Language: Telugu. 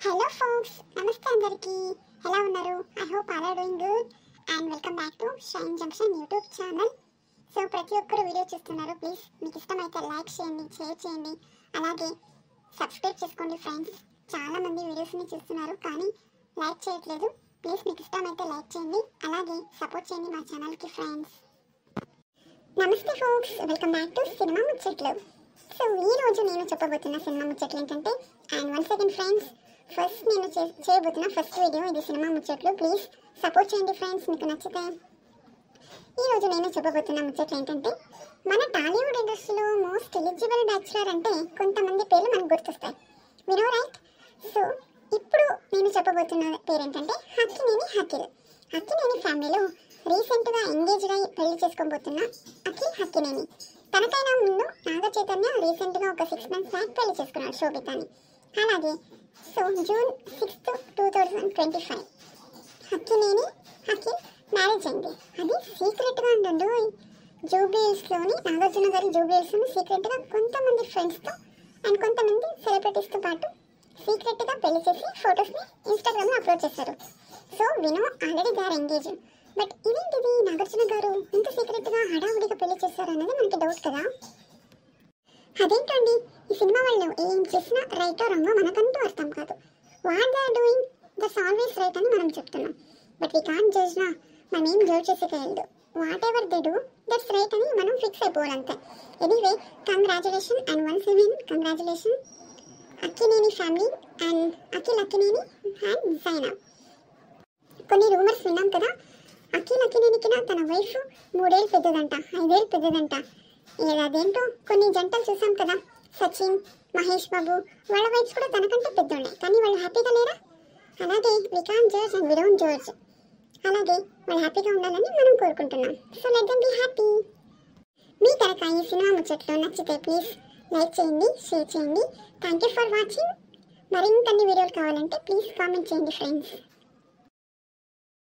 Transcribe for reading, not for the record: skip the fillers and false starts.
హలో ఫోక్స్, నమస్తే అందరికీ. ఎలా ఉన్నారు? I hope all are doing good and welcome back to Shine Junction YouTube channel. So ప్రతి ఒక్కరు వీడియో చూస్తున్నారు. ప్లీజ్ మీకు ఇష్టమైతే లైక్ చేయండి, షేర్ చేయండి, అలాగే సబ్స్క్రైబ్ చేసుకోండి ఫ్రెండ్స్. చాలామంది వీడియోస్ని చూస్తున్నారు కానీ లైక్ చేయట్లేదు. ప్లీజ్ మీకు ఇష్టమైతే లైక్ చేయండి, అలాగే సపోర్ట్ చేయండి మా ఛానల్కి ఫ్రెండ్స్. నమస్తే folks, welcome back to cinema ముచ్చట్లు. సో ఈ రోజు నేను చెప్పబోతున్న సినిమా ముచ్చట్లు ఏంటంటే, and one second friends, first నేను చేయబోతున్న ఫస్ట్ వీడియో ఇది సినిమా ముచ్చట్లు. ప్లీజ్ సపోర్ట్ చేయండి ఫ్రెండ్స్ మీకు నచ్చితే. ఈరోజు నేను చెప్పబోతున్న ముచ్చట్లు ఏంటంటే, మన టాలీవుడ్ ఇండస్ట్రీలో మోస్ట్ ఎలిజిబుల్ బ్యాచులర్ అంటే కొంతమంది పేర్లు మనకు గుర్తొస్తాయి, వినో రైట్? సో ఇప్పుడు నేను చెప్పబోతున్న పేరు ఏంటంటే అక్కినేని అఖిల్. అక్కినేని ఫ్యామిలీలో రీసెంట్గా ఎంగేజ్డ్ అయ్యి పెళ్లి చేసుకోబోతున్న అఖిల్ అక్కినేని. తనకైనా ముందు నాగ చైతన్య రీసెంట్గా ఒక 6 months బ్యాక్ పెళ్లి చేసుకున్నాడు శోభితాని. అలాగే so June 6th, 2025 Akkineni Akhil marriage అయింది. అది సీక్రెట్గా ఉండండు. జూబ్లీహిల్స్లోని నాగార్జున గారి జూబ్లీహిల్స్లోని సీక్రెట్గా కొంతమంది ఫ్రెండ్స్తో అండ్ కొంతమంది సెలబ్రిటీస్తో పాటు సీక్రెట్గా పెళ్లి చేసి ఫొటోస్ని ఇన్స్టాగ్రామ్లో అప్లోడ్ చేశారు. సో వినో ఆల్రెడీ గారు ఎంగేజ్. బట్ ఇదేంటిది, నాగార్జున గారు ఇంత సీక్రెట్గా హడావుడిగా పెళ్లి చేశారు అనేది మనకి డౌట్ కదా. అదేంటండి, ఈ సినిమా వాళ్ళు ఏం చేసినా రైటో రాంగో మనకంటూ అర్థం కాదు. What they are doing that's always right అని మనం చెప్తున్నాం. బట్ వీ కాంట్ జడ్జ్ నా, మనం ఏం జడ్జ్ చేసేయలేదు. Whatever they do that's right అని మనం ఫిక్స్ అయిపోవాలంతే. Anyway, congratulation and once again congratulation Akkineni family and Akhil Akkineni and Zaina. కొన్ని రూమర్స్ విన్నాం కదా, అఖిల్ అక్కినేనికి తన వైఫ్ 3 ఏళ్ళు పెద్దదంట, 5 ఏళ్ళు పెద్దదంట. అదేంటో కొన్ని జంటలు చూసాం కదా, సచిన్, మహేష్ బాబు, వాళ్ళ వైఫ్స్ కూడా తనకంటే పెద్దోళ్ళే, కానీ వాళ్ళు హ్యాపీగా లేరా? అలాగే we can't judge and we don't judge. అలాగే వాళ్ళు హ్యాపీగా ఉండాలని మనం కోరుకుంటున్నాం. So let them be happy. మీ కనుక ఈ సినిమా ముచ్చట్లు నచ్చితే ప్లీజ్ లైక్ చేయండి, షేర్ చేయండి. Thank you for watching. మరిన్ని వీడియోలు కావాలంటే ప్లీజ్ కామెంట్ చేయండి ఫ్రెండ్స్.